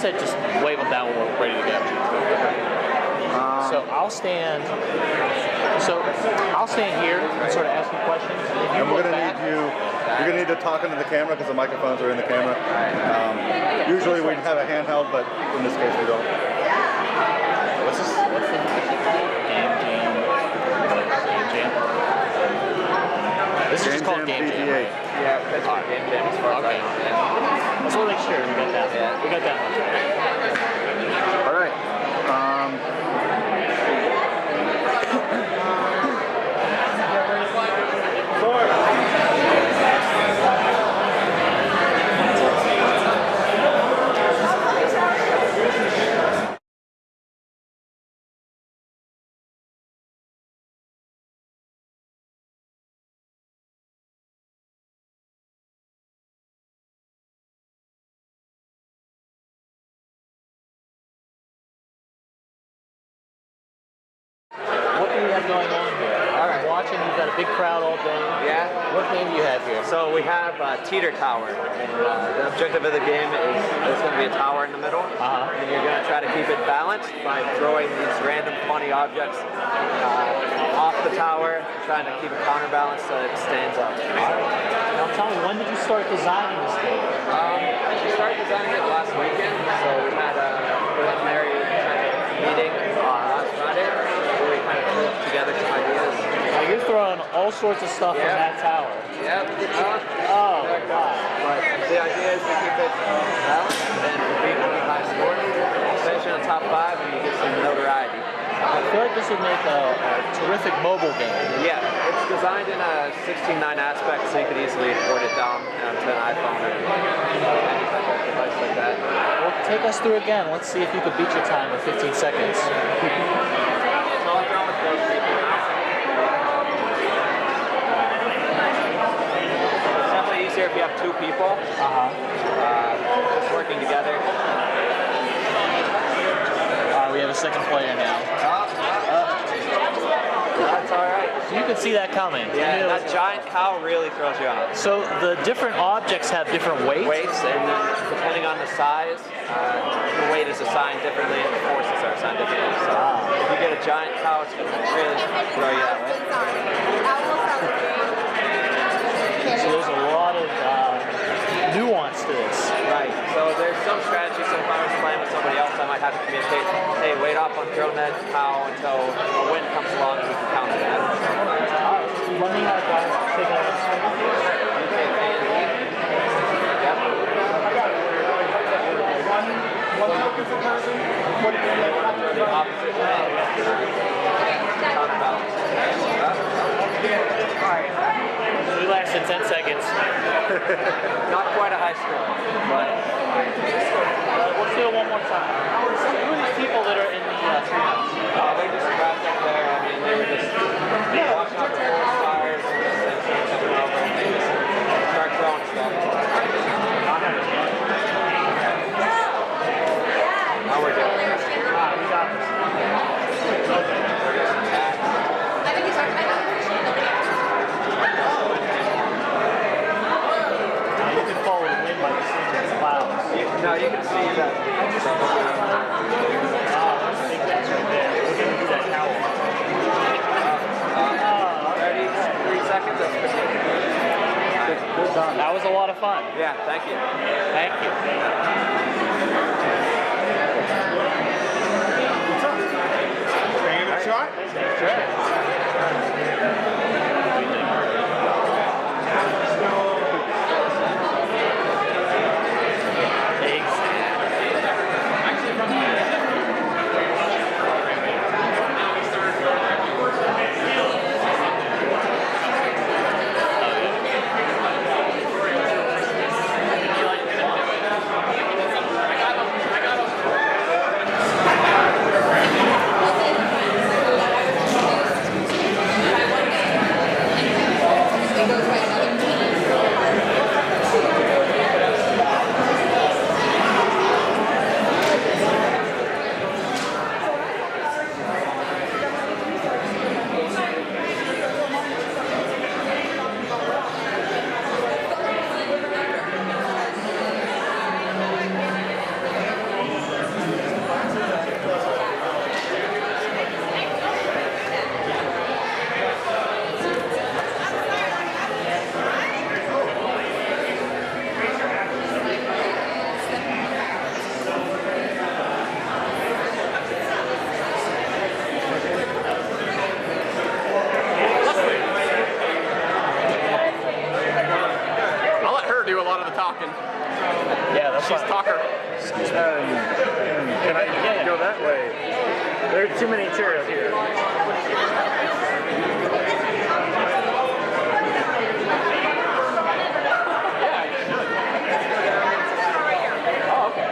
said just wave them down when we're ready to go. So I'll stand. So I'll stand here and sort of ask you questions. And we're gonna need you. You're gonna need to talk into the camera because the microphones are in the camera. Usually we have a handheld, but in this case we don't. What's this? What's the Game Jam? Game Jam. This is just called Game Jam. PGH. Yeah, that's our Game Jam as far as I know. Yeah. Let's make sure we got that. Yeah, we got that one. All right. What do we have going on here? All right. I'm watching, you've got a big crowd all day. Yeah. What game do you have here? So we have Teeter Tower. The objective of the game is there's going to be a tower in the middle, and you're going to try to keep it balanced by throwing these random funny objects off the tower, trying to keep it counterbalanced so it stands up. Now tell me, when did you start designing this game? We started designing it last weekend, so we had a preliminary kind of meeting last Friday where we kind of threw together some ideas. Now you're throwing all sorts of stuff from that tower. Yep. Oh, God. But the idea is to keep it balanced and beat one of the high scores, finish in the top 5, and you get some notoriety. I feel like this would make a terrific mobile game. Yeah, it's designed in a 16:9 aspect, so you could easily port it down to an iPhone or any type of device like that. Well, take us through again. Let's see if you could beat your time in 15 seconds. So I'll throw with those people now. It's definitely easier if you have 2 people. Just working together. We have a second player now. That's alright. So you can see that coming. Yeah, that giant cow really throws you off. So the different objects have different weights? Weights, and then depending on the size, the weight is assigned differently and the forces are assigned differently. So if you get a giant cow, it's going to really throw you that way. So there's a lot of nuance to this. Right, so there's some strategy, so if I was playing with somebody else, I might have to communicate, hey, wait off on throwing that cow until a wind comes along and we can counter that. Let me have take it on screen. Yep. The opposite way. Counterbalance. Alright. We lasted 10 seconds. Not quite a high score, but Let's do it one more time. Who are these people that are in the treehouse? they just wrapped up there. I mean, they were just watching out for forest fires and just coming over and they just start throwing stuff. How we're doing? We got this. You can follow the wind by just seeing the clouds. No, you can see that. I think that's right there. We're going to do that cow. 33 seconds. That's Good done. That was a lot of fun. Yeah, thank you. Thank you. Taking a shot? She's talker. Can I go that way? There are too many chairs here. Oh, okay.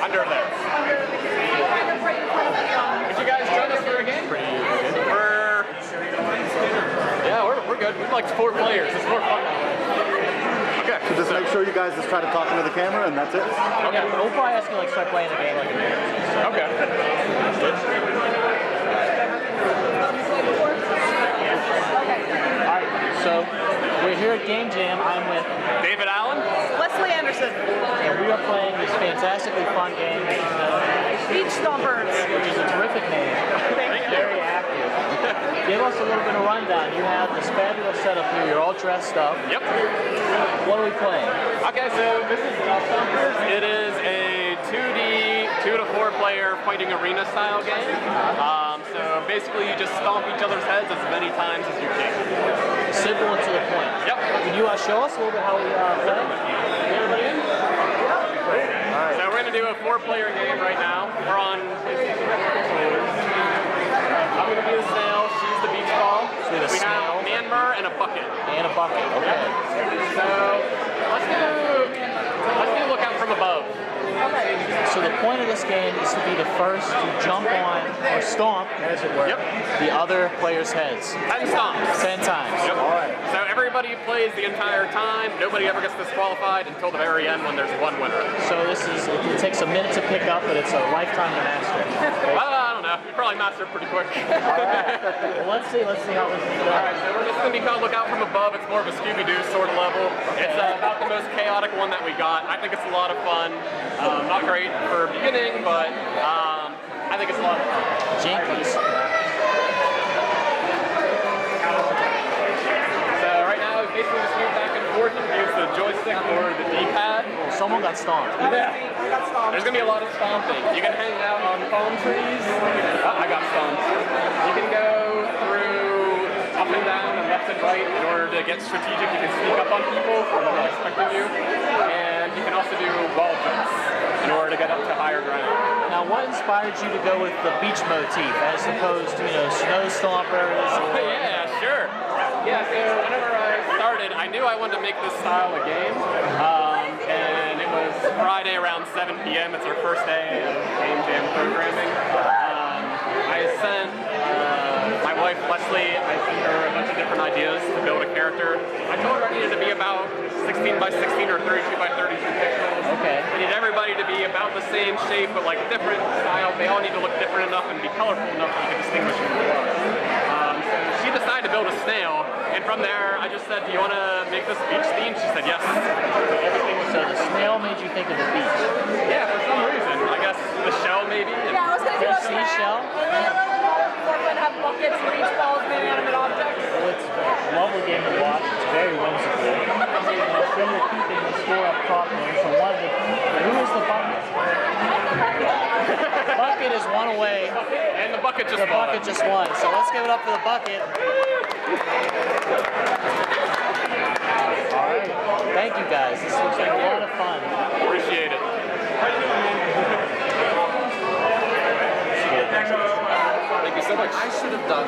Under there. Would you guys join us for a game? Yeah, we're good. We'd like 4 players. It's more fun that way. Okay. So just make sure you guys just try to talk into the camera, and that's it. Okay. We'll probably ask you like start playing the game like a minute. Okay. Alright, so we're here at Game Jam. I'm with David Allen. Leslie Anderson. and we are playing this fantastically fun game, Beach Stompers. which is a terrific name. Very active. Give us a little bit of rundown. You have this fabulous setup here. You're all dressed up. Yep. What are we playing? Okay, so this is Stompers. It is a 2D, 2 to 4 player fighting arena style game. So basically you just stomp each other's heads as many times as you can. Simple and to the point. Yep. Can you show us a little bit how we play? Everybody in? So we're going to do a 4-player game right now. We're on... I'm going to be the snail, she's the beach ball. So we have a snail. Myanmar and a bucket. And a bucket. Okay. So let's do look out from above. So the point of this game is to be the first to jump on or stomp, as it were, Yep. the other player's heads 10 stomps. 10 times. Yep. So everybody plays the entire time. Nobody ever gets disqualified until the very end when there's one winner. So it takes a minute to pick up, but it's a lifetime to master. Well, I don't know. You probably master it pretty quick. Well, let's see how this is going. Alright, so we're just going to be called Look Out From Above. It's more of a Scooby-Doo sort of level. It's about the most chaotic one that we got. I think it's a lot of fun. Not great for beginning, but I think it's a lot of fun. Jinkies. So right now, we basically just move back and forth. You can use the joystick or the D-pad. Well, someone got stomped. Yeah. There's going to be a lot of stomping. You can hang out on palm trees. Oh, I got stomped. You can go through up and down and left and right in order to get strategic. You can sneak up on people when they're not expecting you. And you can also do wall jumps in order to get up to higher ground. Now, what inspired you to go with the beach motif as opposed to, snow stompers? Yeah, sure. Yeah, so whenever I started, I knew I wanted to make this style of game. And it was Friday around 7 p.m. It's our first day of Game Jam programming. I sent my wife Leslie, I sent her a bunch of different ideas to build a character. I told her I needed to be about 16 by 16 or 32 by 32 pixels. Okay. I need everybody to be about the same shape, but like different style. They all need to look different enough and be colorful enough that you can distinguish who they are. So she decided to build a snail, and from there I just said, do you want to make this beach theme? She said yes. So the snail made you think of the beach. Yeah, for some reason. I guess the shell maybe. Yeah, I was going to do a Seashell? And then we're going to have buckets, beach balls, and inanimate objects. Well, it's a lovely game to watch. It's very whimsical. So you're keeping the score up top there. So who is the bucket? Bucket is one away. And the bucket just The bucket just won. So let's give it up for the bucket. All right. Thank you guys. This looks like a lot of fun. Appreciate it. Thank you so much. I should have done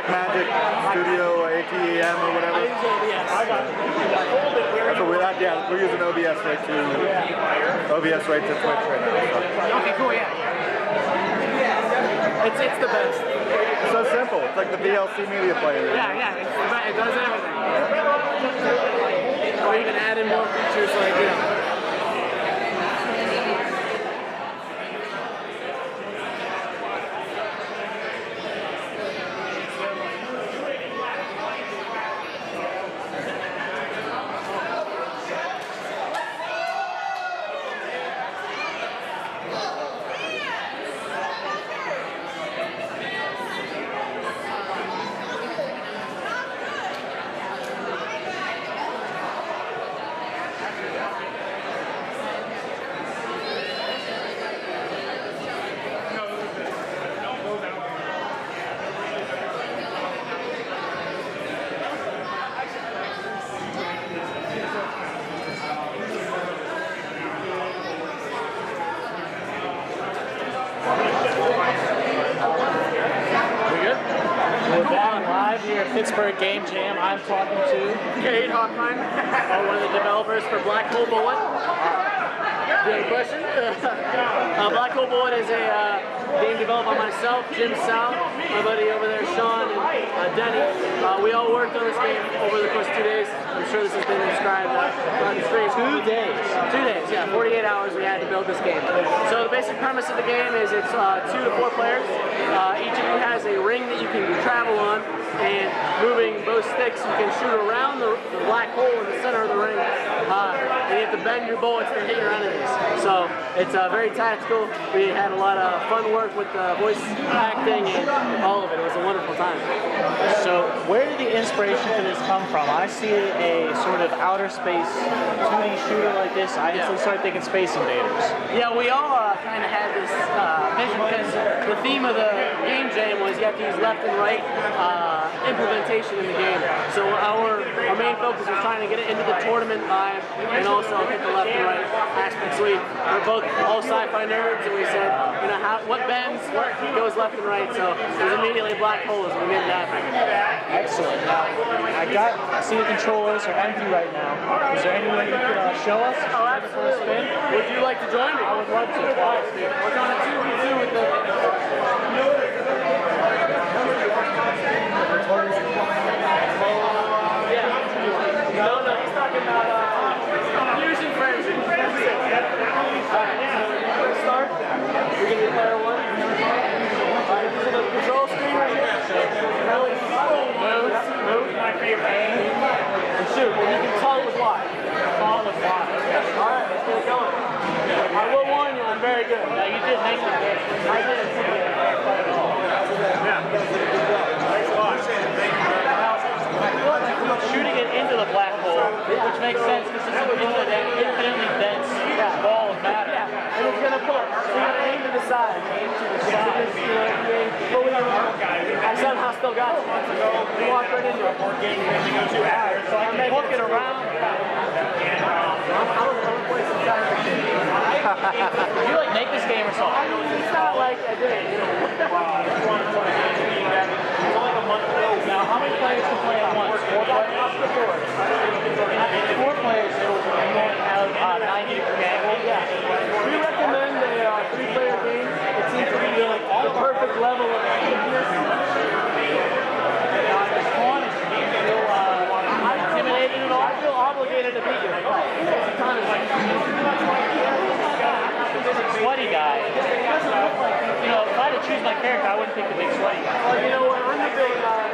Blackmagic Studio ATEM or whatever. I use OBS. I got it. That's what we're using OBS right to Twitch right now. Okay, cool, yeah. It's the best. It's so simple. It's like the VLC media player. Yeah, it does everything. Or even add in more features like, you know. We're back live here at Pittsburgh Game Jam. I'm talking to Kate Hoffman, one of the developers for Black Hole Bullet. Do you have a question? Black Hole Bullet is a game developed by myself, Jim Sal, my buddy over there, Sean, and Denny. We all worked on this game over the course of 2 days. I'm sure this has been described on the stream. 2 days? 2 days, yeah. 48 hours we had to build this game. So the basic premise of the game is it's 2 to 4 players. Each of you has a ring that you can travel on, and moving both sticks, you can shoot around the black hole in the center of the ring. And you have to bend your bullets to hit your enemies. So it's very tactical. We had a lot of fun work with voice acting and all of it. It was a wonderful time. So where did the inspiration for this come from? I see a sort of outer space 2D shooter like this. I instantly started thinking Space Invaders. Yeah, we all kind of had this vision because the theme of the game jam was you have to use left and right implementation in the game. So our main focus was trying to get it into the tournament vibe and also hit the left and right aspects. So we're both all sci-fi nerds, and we said, you know, what bends, what goes left and right. So it was immediately black holes, and we made it happen. Excellent. Now, I see the controllers are empty right now. Is there any way you could show us? Oh, absolutely. Would you like to join me? I would love to. We're going to 2v2 with the... No, he's talking about fusion frenzy. That's it. Alright, let's start. We're going to do player 1. Alright, this is the control screen right here. Move. My favorite. And shoot. And you can toggle with Y. Toggle with Y. Alright, let's get it going. I will warn you, I'm very good. Now, you did make the game. I did. Shooting it into the black hole, which makes sense because it's an infinitely dense ball of matter. And it's going to pull. So you got to aim to the side. Aim to the side. I somehow still got it. You walk right into it. So I can hook it around. Did you like make this game or something? It's not like I did. Now, how many players can play at once? 4 players? Up to 4. 4 players, so you only have 90-degree angle. Yeah. We recommend a 3-player game. It seems to be the perfect level of thickness. I'm intimidated at all. I feel obligated to beat you. Sweaty guy. You know, if I had to choose my character, I wouldn't pick the big sweaty guy. Well, you know what? I'm the big guy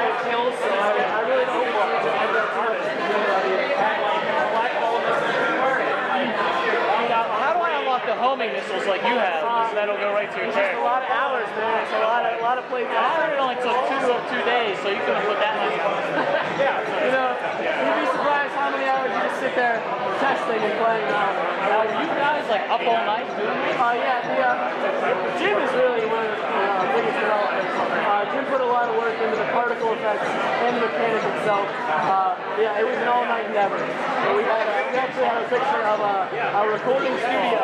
who kills, so I really don't want to. I've got too much How do I unlock the homing missiles like you have? So that'll go right to your It's just a character. lot of hours, man. It's a lot of playtime. I heard it only took 2 days, so you couldn't put that much on. You know, you'd be surprised how many hours you just sit there testing and playing. Now, you guys like up all night doing it? Yeah, the Jim is really one of the biggest developers. Jim put a lot of work into the particle effects and the mechanic itself. Yeah, it was an all-night endeavor. So we actually had a picture of a recording studio.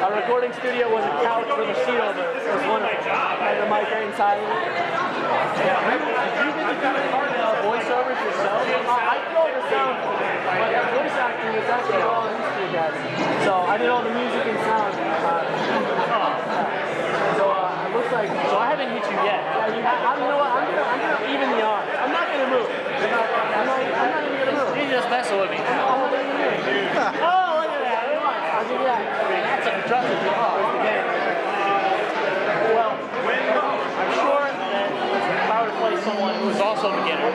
Our recording studio was a couch with a sheet over it. It was wonderful. And the mic right inside of it. Yeah. Did you get to do the part of voiceovers yourself? I did all the sound, but voice acting is actually all an history guys. So I did all the music and sound. So it looks like. So I haven't hit you yet. Yeah, you know what? I'm gonna even the odds. I'm not gonna move. I'm not even gonna move. You just messing with me. I'm not even gonna move. Oh, look at that. I'll give you that. That's a constructive job. Well, I'm sure that if I were to play someone who is also a beginner,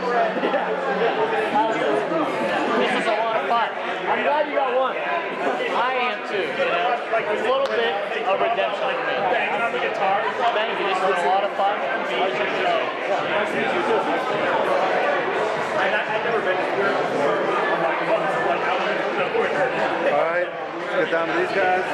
this is a lot of fun. I'm glad you got one. I am too, you know. It's a little bit of redemption for me. Thank you. This has been a lot of fun. Nice to show. All right, let's get down to these guys.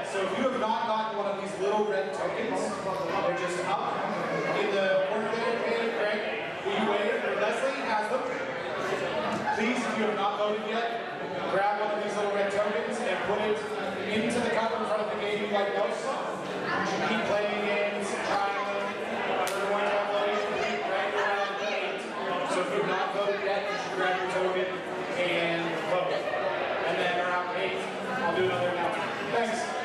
So if you have not gotten one of these little red tokens, they're just up in the corner there. Hey, Greg, will you wave? Leslie has them. Please, if you have not voted yet, grab one of these little red tokens and put it into the cup in front of the game you like most. You should keep playing games, trying them. We're going to have voting right around 8. So if you have not voted yet, you should grab your token and vote. And then around 8, I'll do another announcement. Thanks.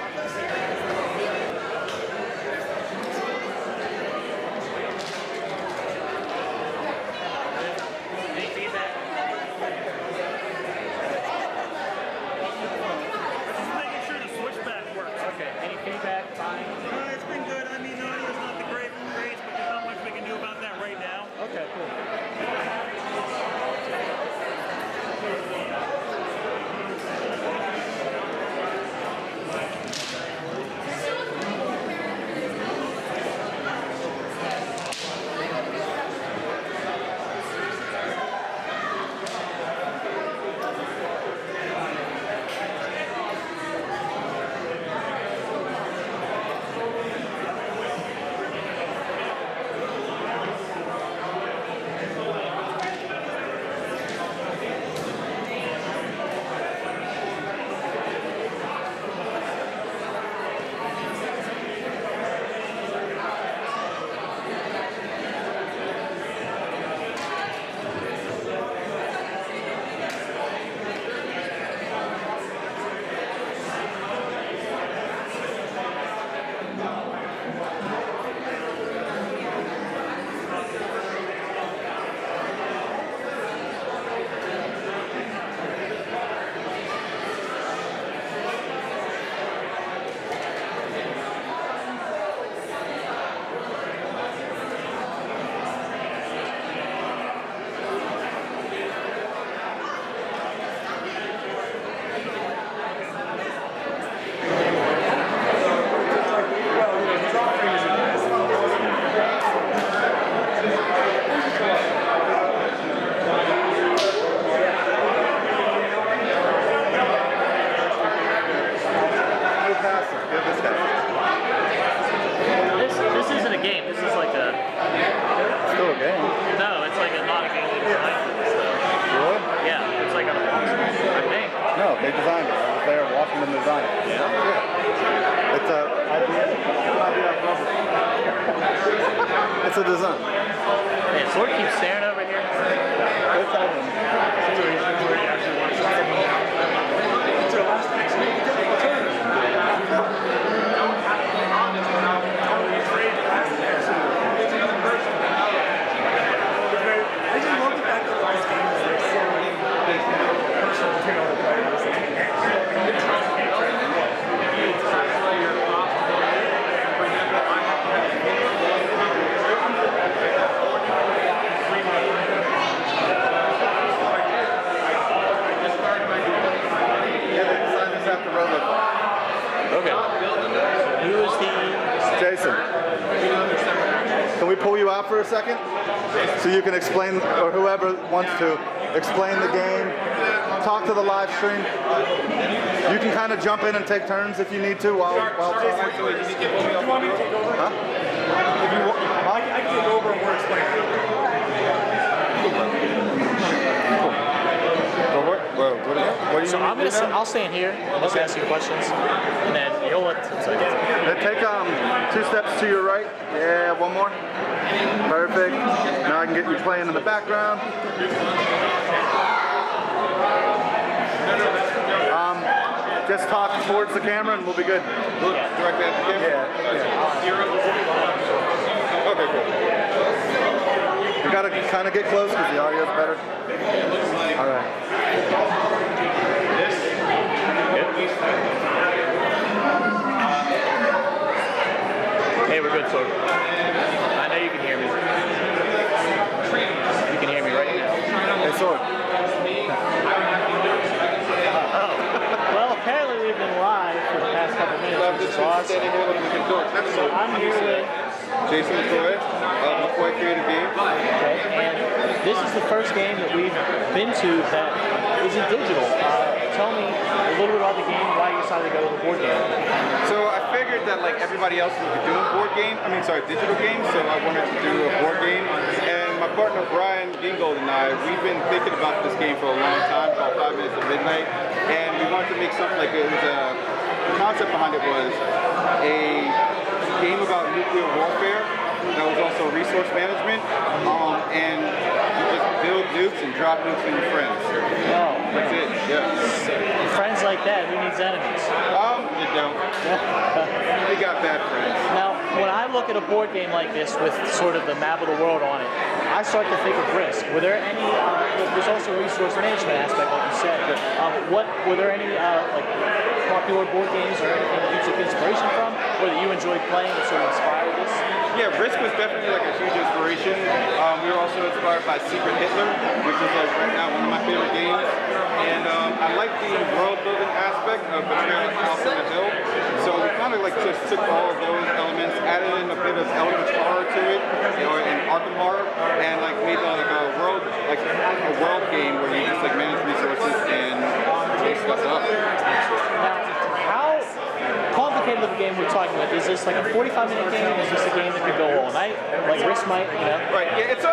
It's been good. I mean, the audio's not the greatest, but there's not much we can do about that right now. Okay, cool. This isn't a game. This is like a. Still a game. No, it's like a not a game. They designed it. So. Really? Yeah, it's like a. I think. No, they designed it. I was there watching them design it. Yeah. It's a It's a design. Man, Sword keeps staring over here. It's happening. Situations where you actually want to try it. It's our last action. I just love the fact that the last game is like so stop for a second so you can explain, or whoever wants to, explain the game, talk to the live stream. You can kind of jump in and take turns if you need to while talking. You want me to take over? Huh? If you want, I can take over and we're explaining. So I'll stand here and just ask you questions, and then you'll let Tim say. Then take 2 steps to your right. Yeah, one more. Perfect. Now I can get you playing in the background. Just talk towards the camera and we'll be good. Look directly at the camera? Yeah. Okay, cool. You gotta kind of get close because the audio is better. All right. Hey, we're good, Sorg. I know you can hear me. You can hear me right now. Hey, Sorg. Well, apparently we've been live for the past couple minutes, which is awesome. So I'm here with Jason McCoy of McCoy Creative Games. Okay, and this is the first game that we've been to that isn't digital. Tell me a little bit about the game, why you decided to go with a board game. So I figured that like everybody else would be doing digital games, so I wanted to do a board game. And my partner Brian Gingold and I, we've been thinking about this game for a long time, called 5 Minutes to Midnight, and we wanted to make something like it was the concept behind it was a game about nuclear warfare that was also resource management, and you just build nukes and drop nukes on your friends. Oh, That's it, yeah. friends like that, who needs enemies? You don't. We got bad friends. Now, when I look at a board game like this with sort of the map of the world on it, I start to think of Risk. Were there any, there's also a resource management aspect, like you said. Were there any like popular board games or anything that you took inspiration from, or that you enjoyed playing that sort of inspired this? Yeah, Risk was definitely like a huge inspiration. We were also inspired by Secret Hitler, which is like right now one of my favorite games. And I like the world building aspect of Betrayal at House on the Hill. So we kind of like just took all of those elements, added in a bit of Eldritch horror to it, or an Arkham horror, and like made like a world game where you just like manage resources and take stuff up. Now, how complicated of a game we're talking about? Is this like a 45-minute game? Is this a game that could go all night? Like Risk might, you know? Right, yeah, it's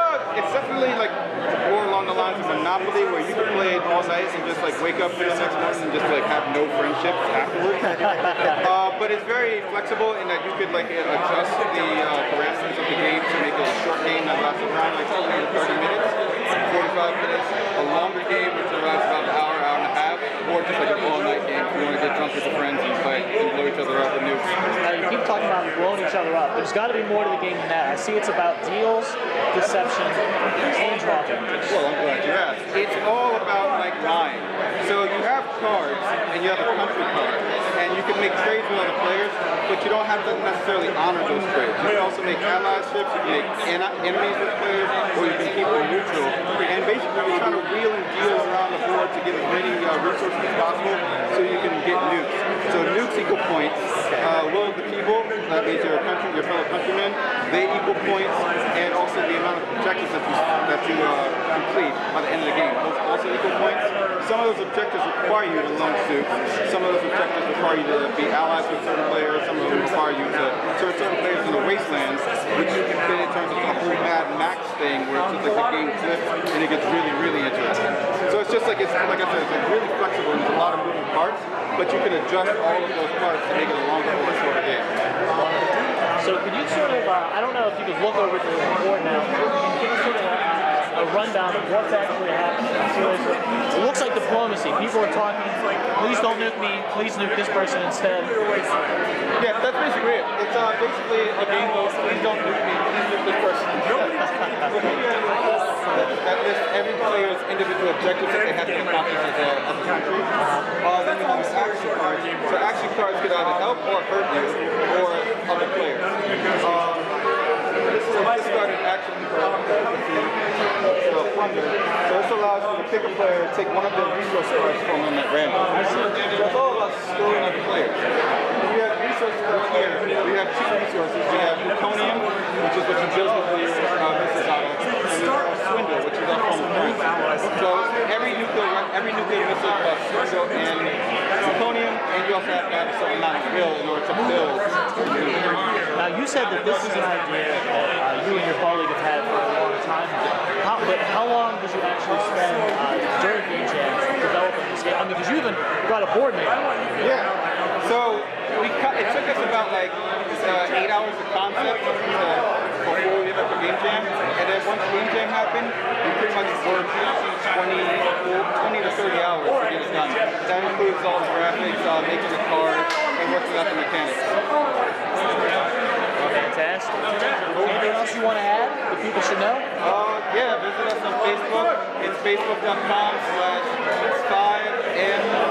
definitely like more along the lines of Monopoly, where you can play it all night and just like wake up the next morning and just like have no friendships afterwards. But it's very flexible in that you could like adjust the parameters of the game to make it a short game that lasts around like 30 minutes, 45 minutes, a longer game which lasts about an hour, hour and a half, or just like an all-night game if you want to get drunk with your friends and fight and blow each other up with nukes. Now, you keep talking about blowing each other up. There's got to be more to the game than that. I see it's about deals, deception, and dropping. Well, I'm glad you asked. It's all about like lying. So you have cards and you have a country card, and you can make trades with other players, but you don't have to necessarily honor those trades. You can also make allyships, you can make enemies with players, or you can keep them neutral. And basically, you're trying to wheel and deal around the board to get as many resources as possible so you can get nukes. So nukes equal points. Will of the people, that means your fellow countrymen, they equal points, and also the amount of objectives that you complete by the end of the game. Those also equal points. Some of those objectives require you to launch nukes. Some of those objectives require you to be allies with certain players. Some of them require you to turn certain players into wastelands, which then it turns into a whole Mad Max thing where it's just like the game flips and it gets really, really interesting. So it's just like, it's like I said, it's like really flexible and there's a lot of moving parts, but you can adjust all of those parts to make it a longer or a shorter game. So could you sort of, I don't know if you could look over the board now and give us sort of a rundown of what's actually happening. So it looks like diplomacy. People are talking, please don't nuke me, please nuke this person instead. Yeah, that's basically it. It's basically a game of please don't nuke me, please nuke this person. That lists every player's individual objectives that they have to accomplish as a country. Then we have action cards. So action cards could either help or hurt you or other players. This is a discarded action card. It's a plunder. So this allows you to pick a player and take one of their resource cards from them at random. So it's all about skilling other players. If you have resource cards here, we have two resources. We have plutonium, which is what you build nuclear missiles out of, and we have swindle, which is our form of currency. So every nuclear missile costs swindle and plutonium, and you also have to have a certain amount of will in order to build. Now, you said that this is an idea that you and your colleague have had for a long time. But how long did you actually spend during Game Jam developing this game? I mean, because you even got a board made. Yeah. So it took us about like 8 hours of concept before we ended up with Game Jam. And then once Game Jam happened, we pretty much worked 20 to 30 hours to get it done. That includes all the graphics, making the card, and working out the mechanics. Fantastic. Anything else you want to add that people should know? Yeah, visit us on Facebook. It's facebook.com/5M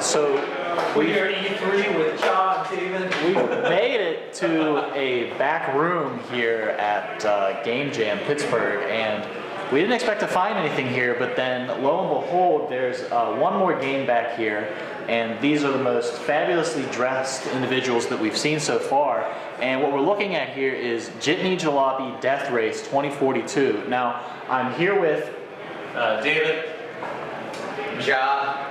So We're here at E3 with John, David. we made it to a back room here at Game Jam Pittsburgh, and we didn't expect to find anything here, but then lo and behold, there's one more game back here, and these are the most fabulously dressed individuals that we've seen so far. And what we're looking at here is Jitney Jalopy Death Race 2042. Now, I'm here with David, Ja.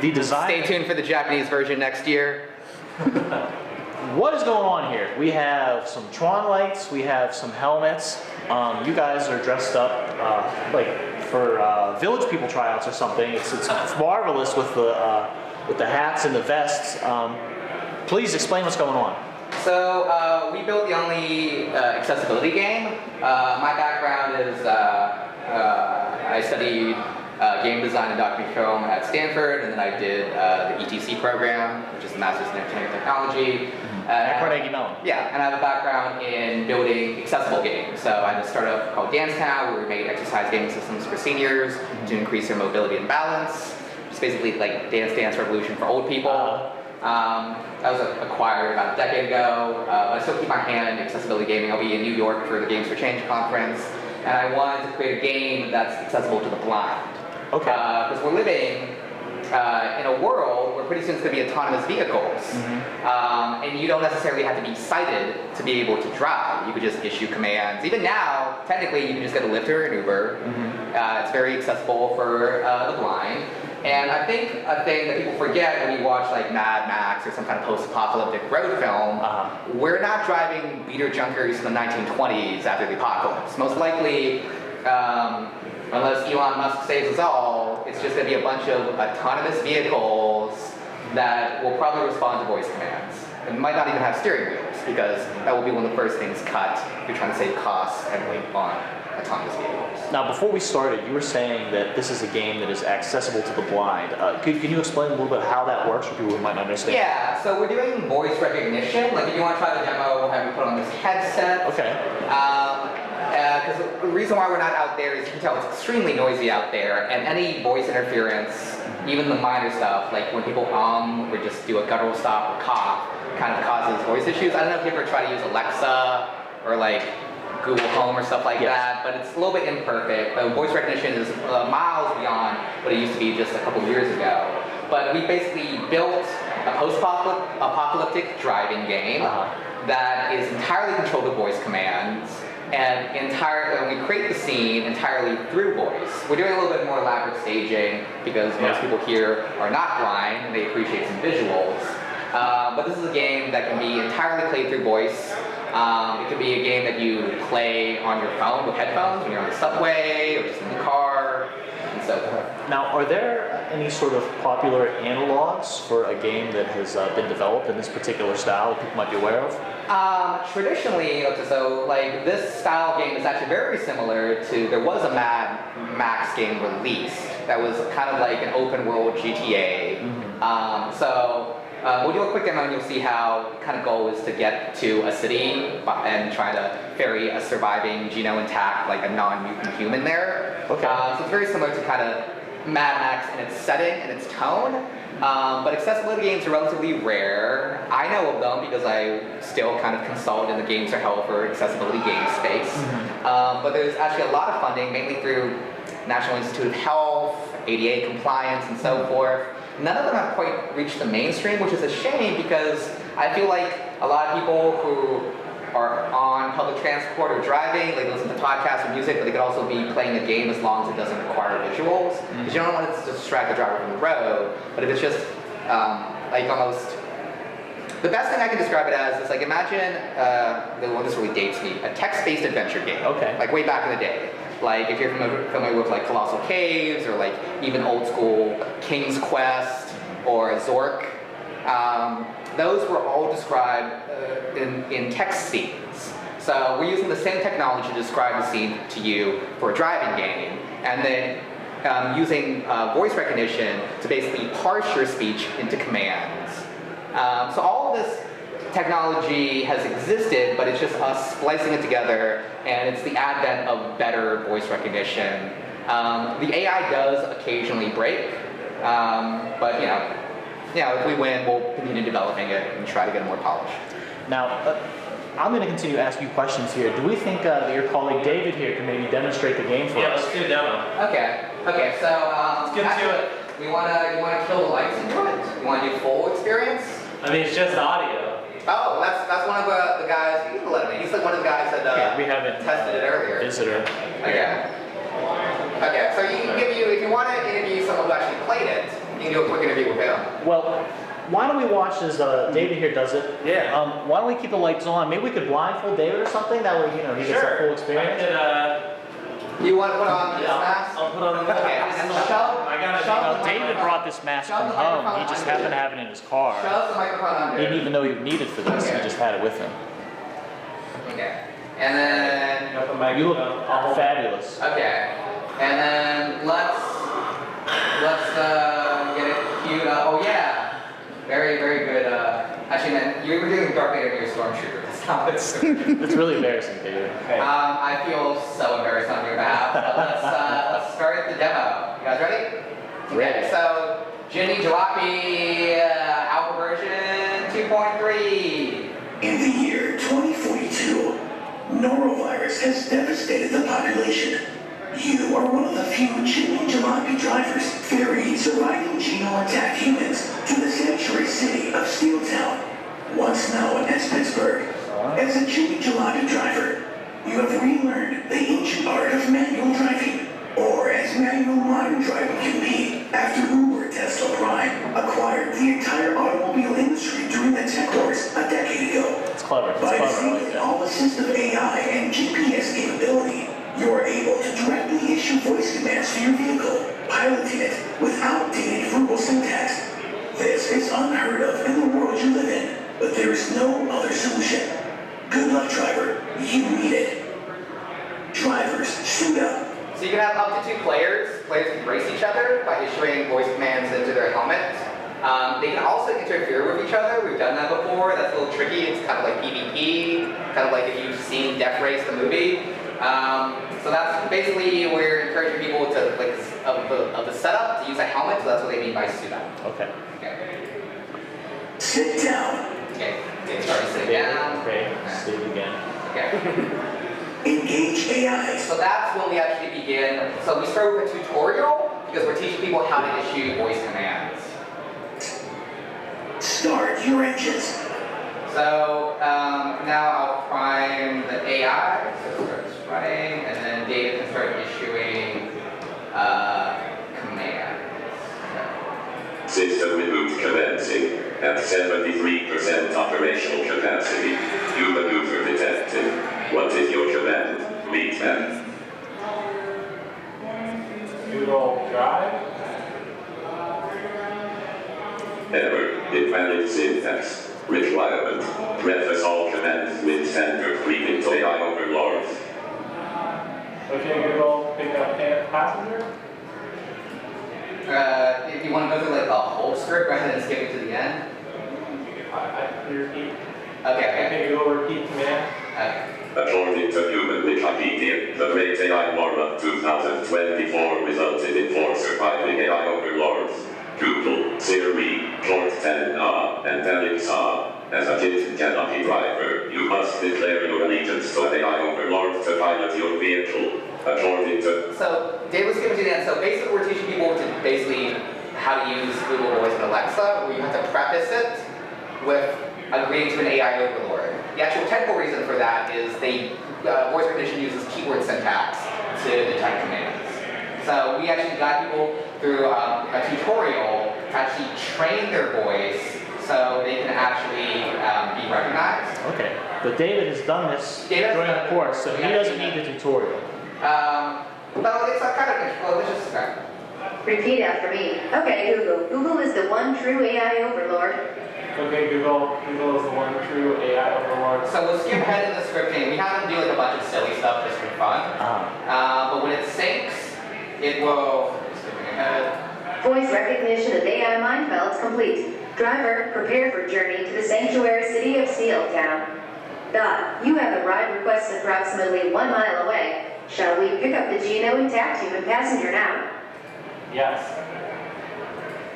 the design. Stay tuned for the Japanese version next year. What is going on here? We have some Tron lights, we have some helmets. You guys are dressed up like for Village People tryouts or something. It's marvelous with the hats and the vests. Please explain what's going on. So we built the only accessibility game. My background is I studied game design and documentary film at Stanford, and then I did the ETC program, which is the Master's in Entertainment Technology. At Carnegie Mellon. Yeah, and I have a background in building accessible games. So I had a startup called Dancetown, where we made exercise gaming systems for seniors to increase their mobility and balance. It's basically like Dance Revolution for old people. That was acquired about a decade ago, but I still keep my hand in accessibility gaming. I'll be in New York for the Games for Change conference, and I wanted to create a game that's accessible to the blind. Okay. Because we're living in a world where pretty soon it's going to be autonomous vehicles, and you don't necessarily have to be sighted to be able to drive. You could just issue commands. Even now, technically, you can just get a Lyft or an Uber. It's very accessible for the blind. And I think a thing that people forget when you watch like Mad Max or some kind of post-apocalyptic road film, we're not driving beater junkers in the 1920s after the apocalypse. Most likely, unless Elon Musk saves us all, it's just going to be a bunch of autonomous vehicles that will probably respond to voice commands. It might not even have steering wheels, because that will be one of the first things cut if you're trying to save costs and weight on autonomous vehicles. Now, before we started, you were saying that this is a game that is accessible to the blind. Can you explain a little bit how that works for people who might not understand? Yeah, so we're doing voice recognition. Like, if you want to try the demo, we'll have you put on this headset. Okay. Because the reason why we're not out there is you can tell it's extremely noisy out there, and any voice interference, even the minor stuff, like when people or just do a guttural stop or cough, kind of causes voice issues. I don't know if you ever try to use Alexa or like Google Home or stuff like that, but it's a little bit imperfect. The voice recognition is miles beyond what it used to be just a couple years ago. But we basically built a post-apocalyptic driving game that is entirely controlled with voice commands, and when we create the scene entirely through voice. We're doing a little bit more elaborate staging because most people here are not blind and they appreciate some visuals. But this is a game that can be entirely played through voice. It could be a game that you play on your phone with headphones when you're on the subway or just in the car, and so forth. Now, are there any sort of popular analogs for a game that has been developed in this particular style that people might be aware of? Traditionally, so like this style game is actually very similar to, there was a Mad Max game released that was kind of like an open world GTA. We'll do a quick demo and you'll see how kind of goal is to get to a city and try to ferry a surviving genome intact, like a non-mutant human there. Okay. So it's very similar to kind of Mad Max in its setting and its tone. But accessibility games are relatively rare. I know of them because I still kind of consult in the Games for Hell for accessibility game space. But there's actually a lot of funding, mainly through National Institute of Health, ADA compliance, and so forth. None of them have quite reached the mainstream, which is a shame because I feel like a lot of people who are on public transport or driving, like listen to podcasts or music, but they could also be playing a game as long as it doesn't require visuals. Because you don't want it to distract the driver from the road, but if it's just like almost, the best thing I can describe it as is like imagine, this really dates me, a text-based adventure game. Okay. Like way back in the day. Like if you're familiar with like Colossal Caves or like even old school King's Quest or Zork, those were all described in text scenes. So we're using the same technology to describe the scene to you for a driving game, and then using voice recognition to basically parse your speech into commands. So all of this technology has existed, but it's just us splicing it together, and it's the advent of better voice recognition. The AI does occasionally break, but you know, yeah, if we win, we'll continue developing it and try to get it more polished. Now, I'm going to continue to ask you questions here. Do we think that your colleague David here can maybe demonstrate the game for us? Let's do a demo. Okay. Okay. So Let's get to it. You wanna kill the lights and do it? You wanna do full experience? I mean, it's just audio. Oh, that's one of the guys. You can let him in. He's like one of the guys that we haven't tested it earlier. Visitor. Okay. Okay. So you can if you want to interview someone who actually played it, you can do a quick interview with him. Well, why don't we watch as David here does it? Yeah. Why don't we keep the lights on? Maybe we could blindfold David or something. That way, he gets a full experience. You want to put on this mask? I'll put on the mask. Okay. And shove. David brought this mask from home. He just happened to have it in his car. Shove the microphone under. He didn't even know he would need it for this. He just had it with him. Okay. And then You look fabulous. Okay. And then let's get it queued up. Oh yeah. Very, very good. Actually, man, you were doing Dark Vader and your Stormtrooper. That's not what's It's really embarrassing, David. I feel so embarrassed on your behalf. But let's start the demo. You guys ready? Ready. Okay, so Jimmy Jalopy alpha version 2.3. In the year 2042, norovirus has devastated the population. You are one of the few Jimmy Jalopy drivers ferrying surviving genome-attacked humans to the sanctuary city of Steeltown, once known as Pittsburgh. As a Jimmy Jalopy driver, you have relearned the ancient art of manual driving, or as manual modern driving can be, after Uber Tesla Prime acquired the entire automobile industry during the tech wars a decade ago. It's clever. It's By clever. disabling all assistive AI and GPS capability, you are able to directly issue voice commands to your vehicle, piloting it with outdated verbal syntax. This is unheard of in the world you live in, but there is no other solution. Good luck, driver. You need it. Drivers, suit up. So you can have up to 2 players. Players can race each other by issuing voice commands into their helmet. They can also interfere with each other. We've done that before. That's a little tricky. It's kind of like PvP, kind of like if you've seen Death Race, the movie. So that's basically we're encouraging people to of the setup to use a helmet. So that's what they mean by suit up. Okay. Sit down. Okay. Okay. Start sitting down. Okay. Sit again. Okay. Engage AI. So that's when we actually begin. So we start with a tutorial because we're teaching people how to issue voice commands. Start your engines. So now I'll prime the AI, so it starts running, and then David can start issuing commands. System reboot commencing at 73% operational capacity. Human user detected. What is your command? Meet them. Google Drive. Error. Invalid syntax. Requirement. Preface all commands with standard greeting to AI overlords. Okay, Google, pick up passenger. If you want to go through like a whole script rather than skipping to the end. I repeat. Okay. Okay, Google, repeat command. Okay. According to Human Wikipedia, the Great AI War of 2024 resulted in 4 surviving AI overlords. Google, Siri, Cortana, and Alexa. As a Jimmy Jalopy driver, you must declare your allegiance to an AI overlord to pilot your vehicle. According to... So, Dave was skipping to the end. So basically we're teaching people to basically how to use Google Voice and Alexa, where you have to preface it with agreeing to an AI overlord. The actual technical reason for that is voice recognition uses keyword syntax to detect commands. So we actually guide people through a tutorial to actually train their voice so they can actually be recognized. Okay. But David has done this during the course, so he doesn't need the tutorial. Well, it's kind of, well, let's just start. Repeat after me. Okay, Google. Google is the one true AI overlord. Okay, Google. Google is the one true AI overlord. So we'll skip ahead in the scripting. We have them do like a bunch of silly stuff just for fun. But when it syncs, it will, skipping ahead. Voice recognition of AI Mindfeld's complete. Driver, prepare for journey to the sanctuary city of Steeltown. Dot, you have a ride request approximately 1 mile away. Shall we pick up the Geno intact human passenger now? Yes.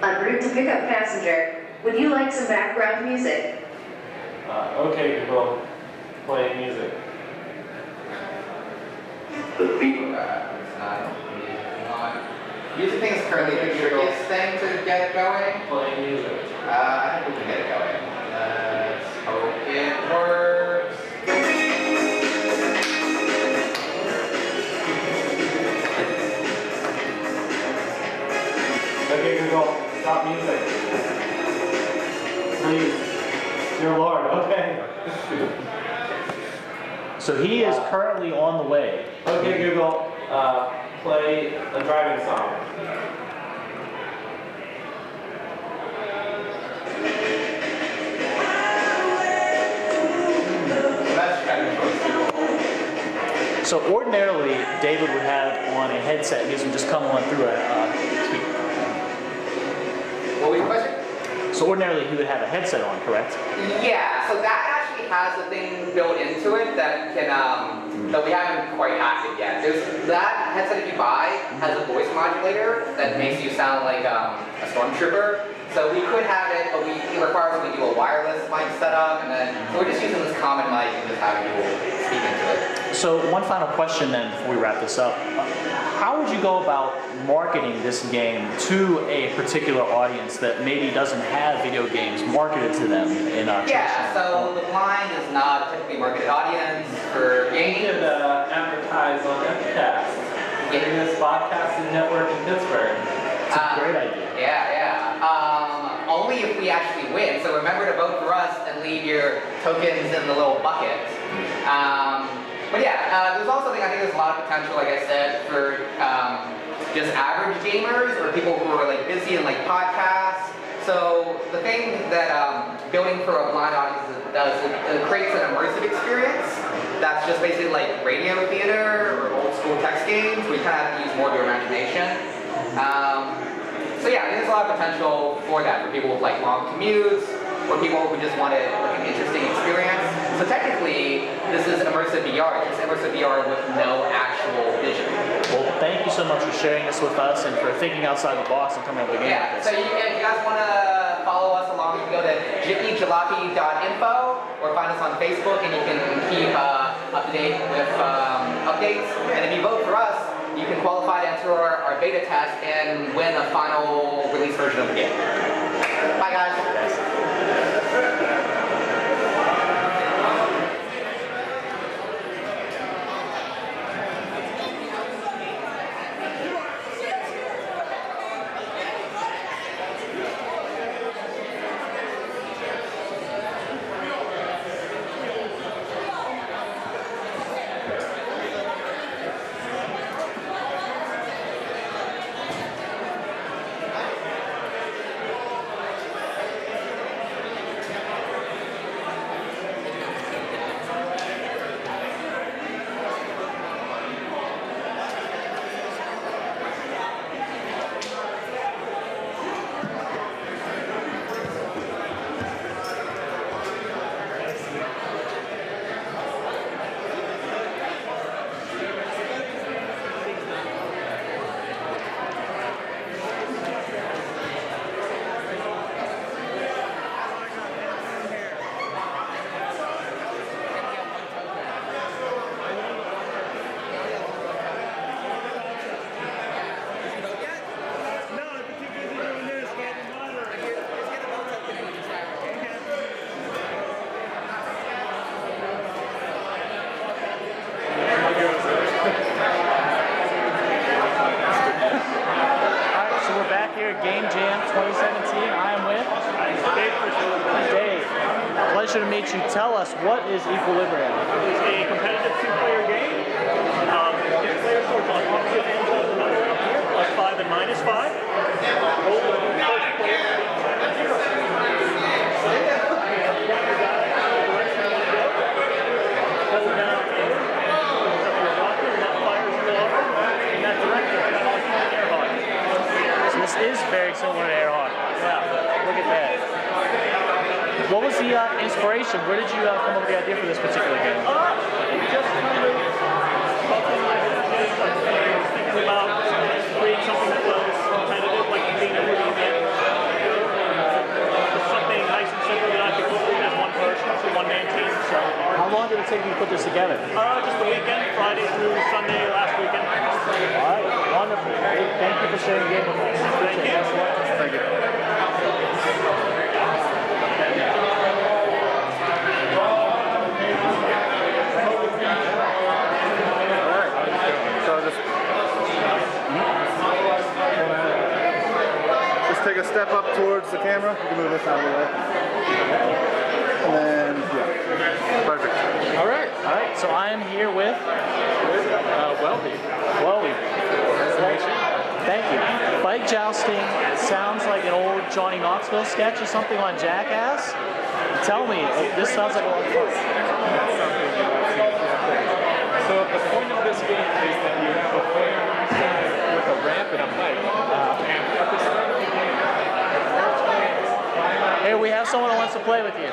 En route to pick up passenger. Would you like some background music? Okay, Google, play music. Music thing is currently the trickiest thing to get going. Play music. I think we can get it going. Let's hope it works. Okay, Google, stop music. Please. Dear Lord, okay. So he is currently on the way. Okay, Google, play a driving song. So ordinarily, David would have on a headset, and these would just come on through a speaker. What was your question? So ordinarily, he would have a headset on, correct? Yeah, so that actually has a thing built into it that can, that we haven't quite hacked it yet. That headset, if you buy, has a voice modulator that makes you sound like a stormtrooper. So we could have it, but it requires we do a wireless mic setup, and then so we're just using this common mic and just having people speak into it. So one final question then before we wrap this up. How would you go about marketing this game to a particular audience that maybe doesn't have video games marketed to them in Yeah, so the blind is not a typically marketed audience for games. You could advertise on Epicast. Biggest podcasting network in Pittsburgh. It's a great idea. Yeah. Only if we actually win. So remember to vote for us and leave your tokens in the little bucket. But yeah, there's also I think there's a lot of potential, like I said, for just average gamers or people who are like busy and like podcasts. So the thing that building for a blind audience does, it creates an immersive experience. That's just basically like radio theater or old school text games where you kind of have to use more of your imagination. So yeah, there's a lot of potential for that, for people with like long commutes, or people who just wanted like an interesting experience. So technically, this is immersive VR. It's immersive VR with no actual vision. Well, thank you so much for sharing this with us and for thinking outside the box and coming up with a game like this. So if you guys want to follow us along, you can go to jitneyjalopy.info or find us on Facebook, and you can keep up to date with updates. And if you vote for us, you can qualify to enter our beta test and win a final release version of the game. Bye, guys. Game Jam 2017. I am with Dave. Pleasure to meet you. Tell us, what is Equilibrium? It's a competitive two-player game. Get players sort of on opposite ends of the number up here, +5 and -5. Roll the first player. Hold down A, opens up your rocket, and that fires the alarm, and that director is like air hockey. So this is very similar to air hockey. Wow, look at that. What was the inspiration? Where did you come up with the idea for this particular game? Just kind of something I was thinking about creating something that was competitive, like being able to get the together? Just the weekend, Friday through Sunday last weekend. All right, wonderful. Hey, thank you for sharing the game with us. Thank you. Thank you. Alright, so just take a step up towards the camera. You can move this out of the way. And then, yeah. Perfect. All right. So I am here with Welby. Thank you. Bike jousting sounds like an old Johnny Knoxville sketch or something on Jackass. Tell me, this sounds like a lot of fun. So the point of this game is that you have a player with a ramp and a bike. And at the start of the game, Here we have someone who wants to play with you.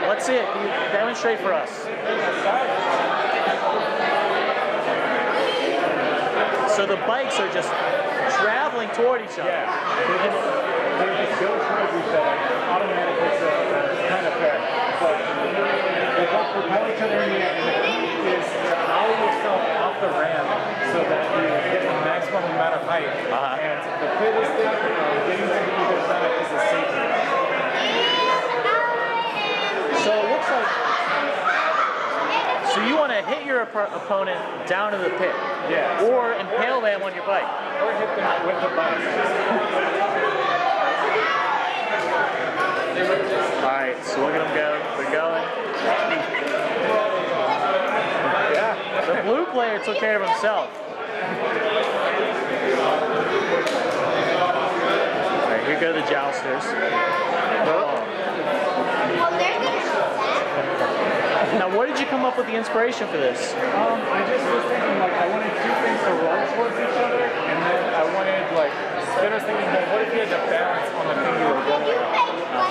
Let's see it. Can you demonstrate for us? So the bikes are just traveling toward each other. they just go towards each other automatically, so it's kind of fair. But they both propel each other in the air, and the key is to allow yourself off the ramp so that you get the maximum amount of height. And the fittest thing getting to either side is a safety. So it looks like, so you want to hit your opponent down to the pit. Yeah. Or impale them on your bike. Or hit them with the bike. Alright, so look at them go. They're going. Yeah. The blue player took care of himself. Alright, here go the jousters. Now, where did you come up with the inspiration for this? I just was thinking, like, I wanted two things to roll towards each other, and then I wanted, like, then I was thinking, well, what if you had to balance on the thing you were rolling?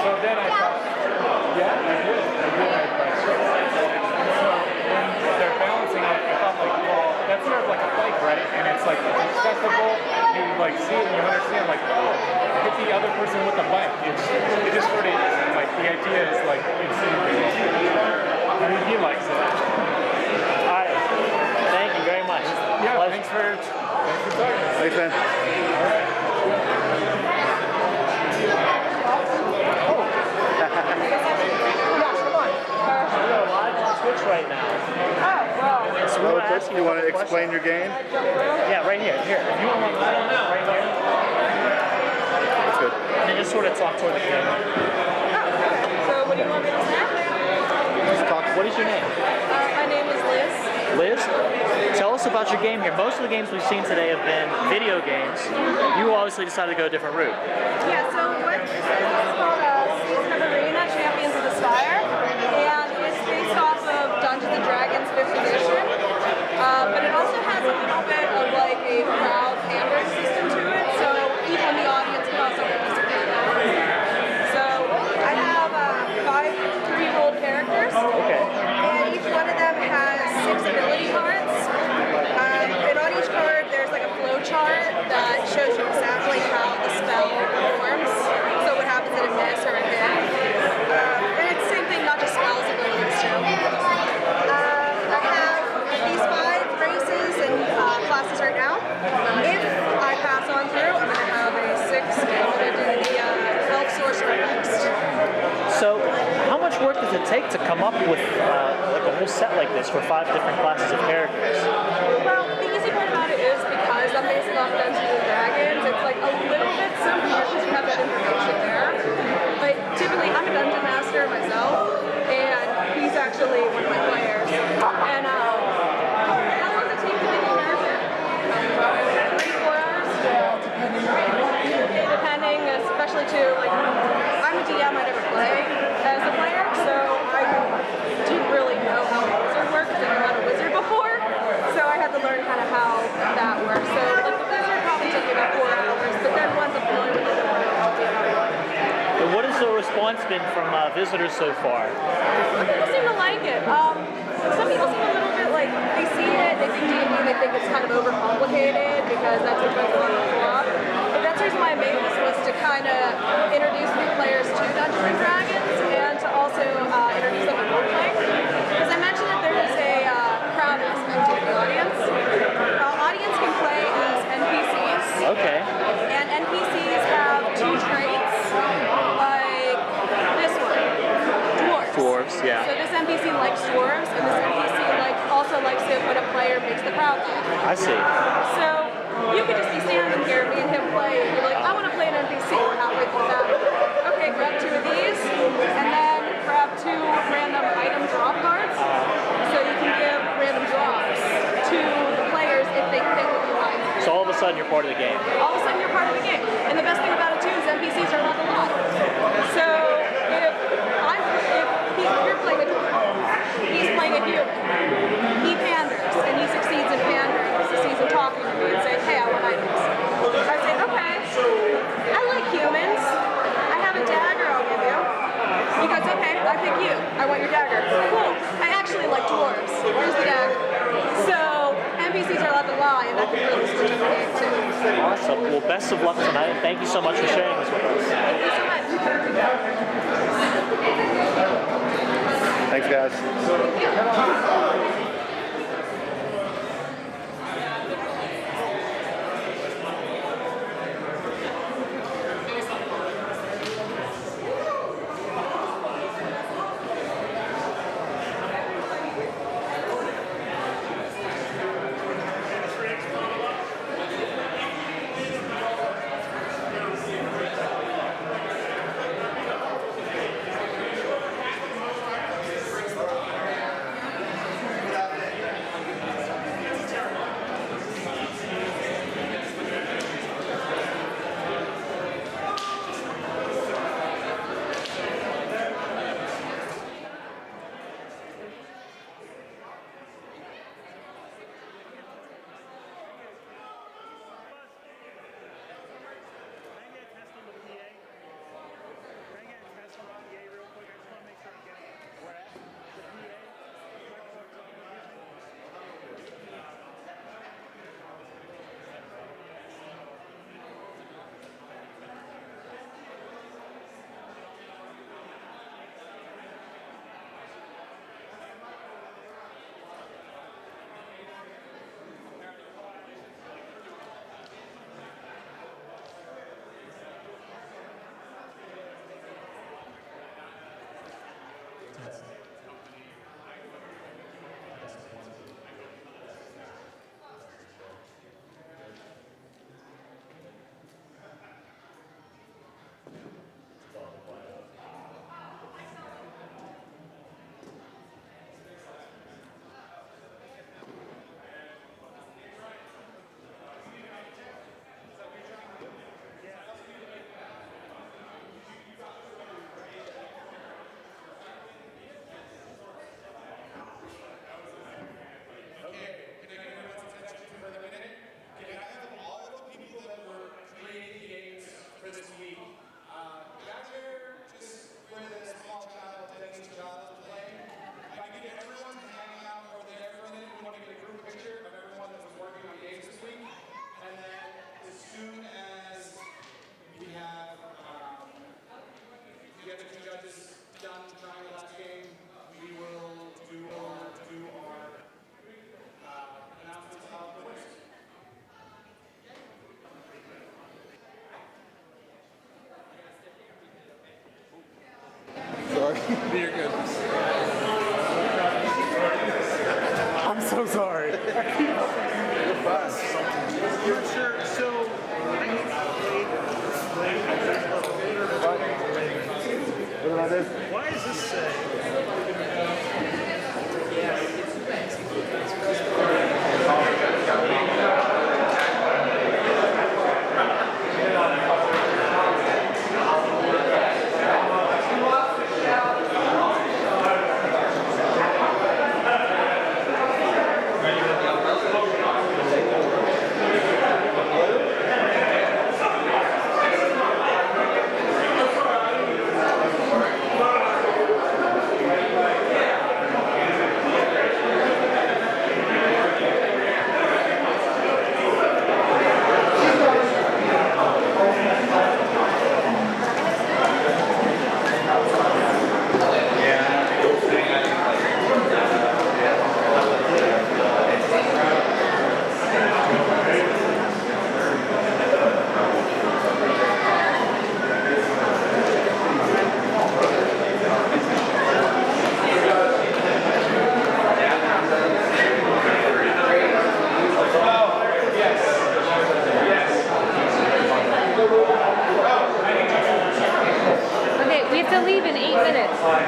So then I thought, yeah, I did. So when they're balancing, I thought, like, well, that's sort of like a bike, right? And it's, like, accessible, you, like, see it and you understand, like, oh, hit the other person with the bike. It just sort of, like, the idea is, like, it's I mean, he likes it. All right. Thank you very much. Yeah, thanks for talking. Thanks, man. We're live on Twitch right now. So we're gonna ask You want to explain your game? Yeah, right here. Here. If you want to right here. That's good. And then just sort of talk toward the camera. So what do you want me to say? Just talk. What is your name? My name is Liz. Liz, tell us about your game here. Most of the games we've seen today have been video games. You obviously decided to go a different route. Yeah, so what this is called Season of Arena Champions of the Spire, and it's based off of Dungeons & Dragons 5th edition, but it also has a little bit of like a crowd pandering system to it, so people in the audience can also participate. So I have 5 pre-rolled characters, and each one of them has 6 ability cards, and on each card there's like a flow chart that shows you exactly how the spell performs, so what happens in a miss or a hit. And it's the same thing, not just spells, abilities too. I have these 5 races and classes right now. If I pass on through, I'm going to have a 6 counted in the Elf Sorcerer next. So, how much work does it take to come up with like a whole set like this for 5 different classes of characters? Well, the easy part about it is because I'm basing off Dungeons & Dragons, it's like a little bit simpler because you have that information there. But typically, I'm a dungeon master myself, and he's actually one of my players. And how long does it take to make a character? 3-4 hours? Depending, especially to like, I'm a DM, I never play as a player, so I didn't really know how a wizard works. I never had a wizard before, so I had to learn kind of how that works. So like the wizard probably took me about 4 hours, but then once I'm familiar with it, And what has the response been from visitors so far? people seem to like it. Some people seem a little bit like, they see it, they think D&D, they think it's kind of overcomplicated because that's what goes on the flop. But that's the reason why I made this, was to kind of introduce new players to Dungeons & Dragons and to also introduce them to role-playing. Because I mentioned that there is a likes dwarves, and this NPC also likes it when a player makes the crowd laugh. I see. So you could just be standing here, me and him play, and you're like, I want to play an NPC. We're halfway through that. Okay, grab 2 of these, and then grab 2 random item drop cards. So you can give random drops to the players if they fit what you like. So all of a sudden you're part of the game. All of a sudden you're part of the game. And the best thing about it too is NPCs are not a lot. So if you're playing a dwarf, he's playing a human. He panders, and he succeeds in pandering. He succeeds in talking to me and saying, hey, I want items. I say, okay, I like humans. I have a dagger I'll give you. He goes, okay, I pick you. I want your dagger. Cool. I actually like dwarves. Here's the dagger. So NPCs are allowed to lie, and that can really switch up the game too. Awesome. Well, best of luck tonight, and thank you so much for sharing this with us. Thank you so much. Thanks, guys. Sorry. You're good. I'm so sorry. You're fine. Sure. So, What about this? Why does this say? to leave in 8 minutes. All right,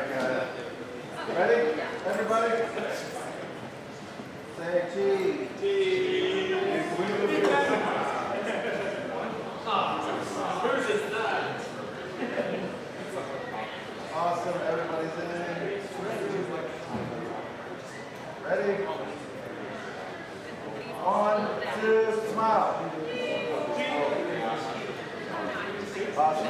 guys. Ready? Everybody? Say cheese. Cheese. Awesome. Everybody's in. Ready? 1, 2, smile. Awesome.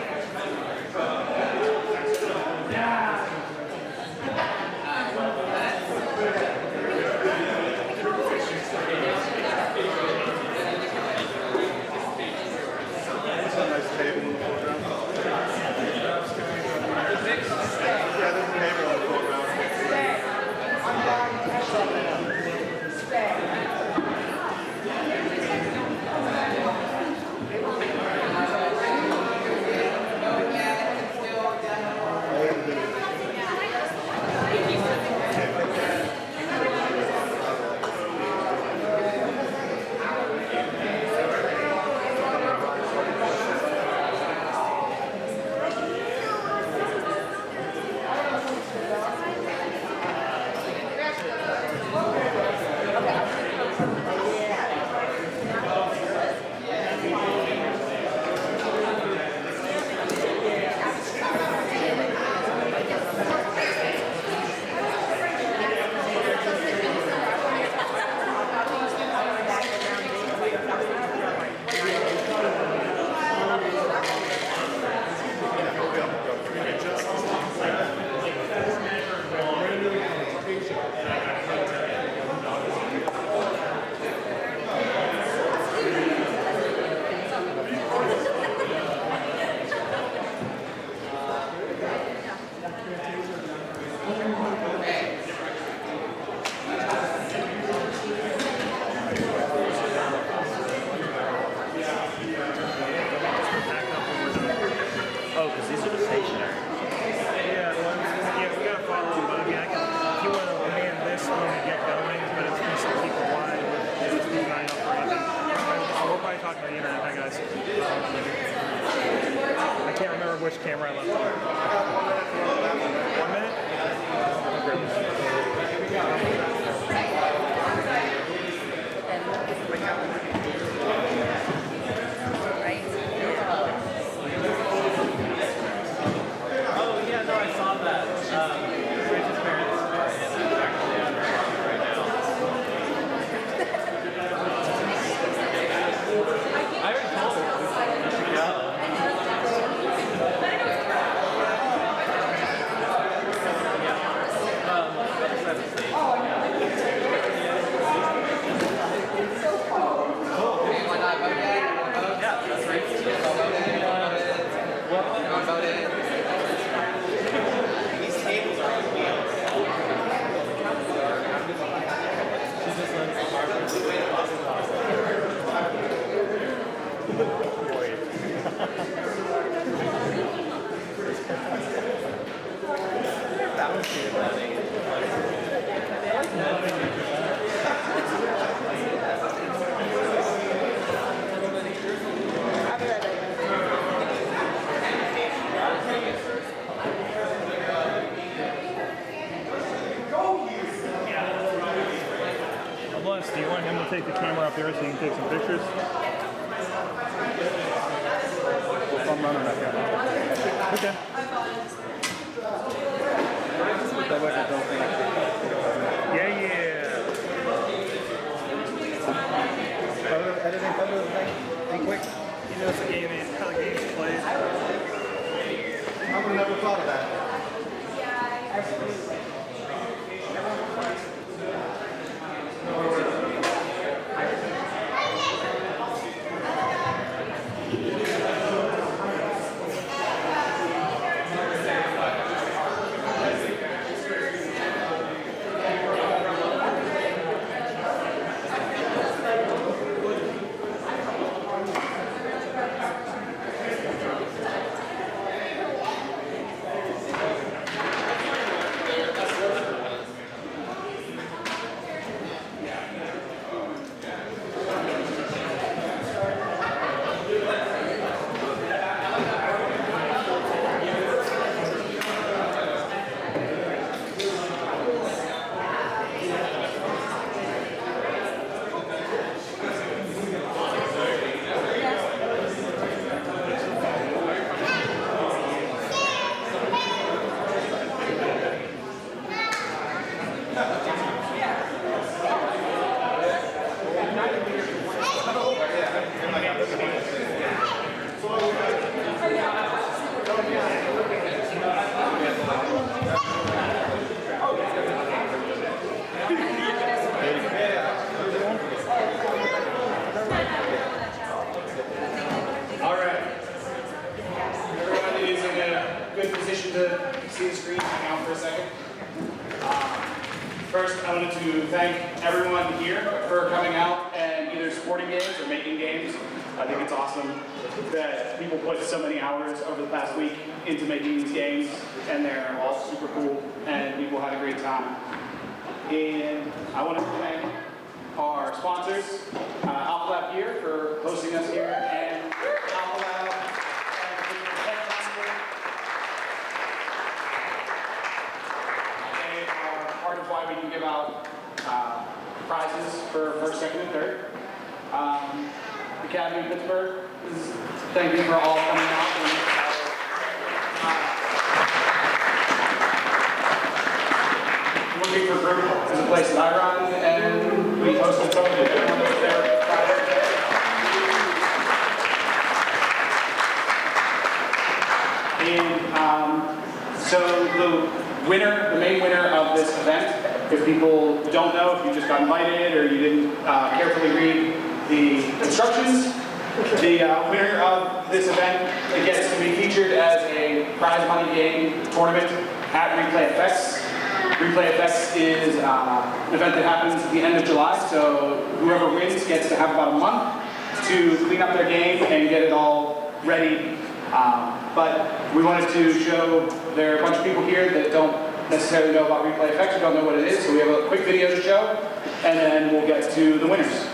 Oh, because these are the stationary. Yeah, we gotta follow up. I mean, if you want to land this when we get going, but it's going to still keep it wide with just the line up for anything. We'll probably talk about the internet, hi guys. I can't remember which camera I left on. 1 minute? Oh, yeah, no, I saw that. Rachel's parents are actually on right now. I already told her we should go. Bless, do you want him to take the camera up there so you can take some pictures? I'm running that camera. Okay. Yeah, yeah. Editing photos, thing quick. He knows the game, how the game's played. I would have never thought of that. First, I wanted to thank everyone here for coming out and either supporting games or making games. I think it's awesome that people put so many hours over the past week into making these games, and they're all super cool, and people had a great time. And I want to thank our sponsors, Alpha Lab here for hosting us here, and Alpha Lab they are part of why we can give out prizes for first, second, and third. Academy of Pittsburgh is thank you for all coming out. Looking for Group is a place that I run, and we hosted some of it. Everyone was there Friday. And so the winner, the main winner of this event, if people don't know, if you just got invited or you didn't carefully read the instructions, the winner of this event gets to be featured as a prize money game tournament at Replay Effects. Replay Effects is an event that happens at the end of July, so whoever wins gets to have about a month to clean up their game and get it all ready. But we wanted to show there are a bunch of people here that don't necessarily know about Replay Effects or don't know what it is, so we have a quick video to show, and then we'll get to the winners.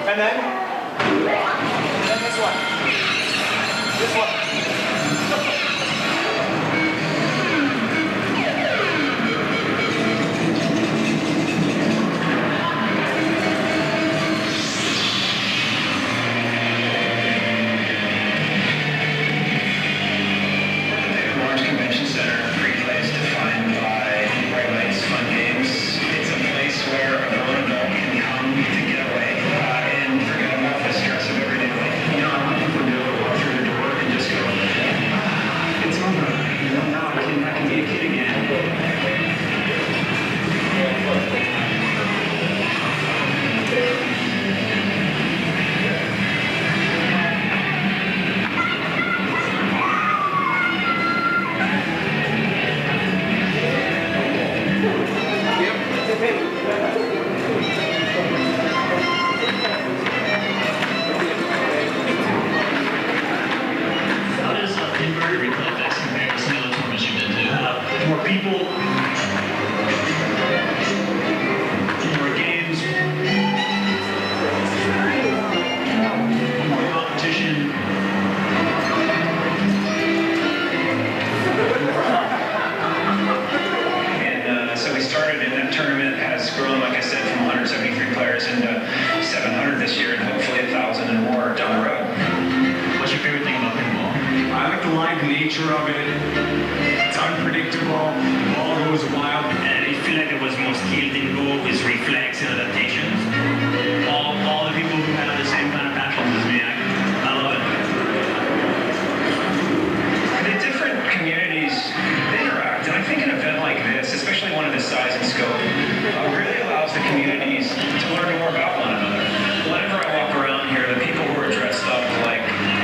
And then this one. This one. Convention Center, great place defined by bright lights, fun games. It's a place where a grown adult can come to get away and forget about the stress of everyday life. You know, I want people to be able to walk through the door and just go, it's over. You know, now I can be a kid again. How does Pinbury Replay Effects compare to some of the tournaments you've been to? More people, more games, more competition. And so we started, and that tournament has grown, like I said, from 173 players into 700 this year, and hopefully 1,000 and more down the road. What's your favorite thing about pinball? I like the live nature of it. It's unpredictable. The ball goes wild. And I feel like it was most killed in Go is reflex and adaptations. All the people who have the same kind of passions as me, I love it. The different communities interact, and I think an event like this, especially one of this size and scope, really allows the communities to learn more about one another. Whenever I walk around here, the people who are dressed up like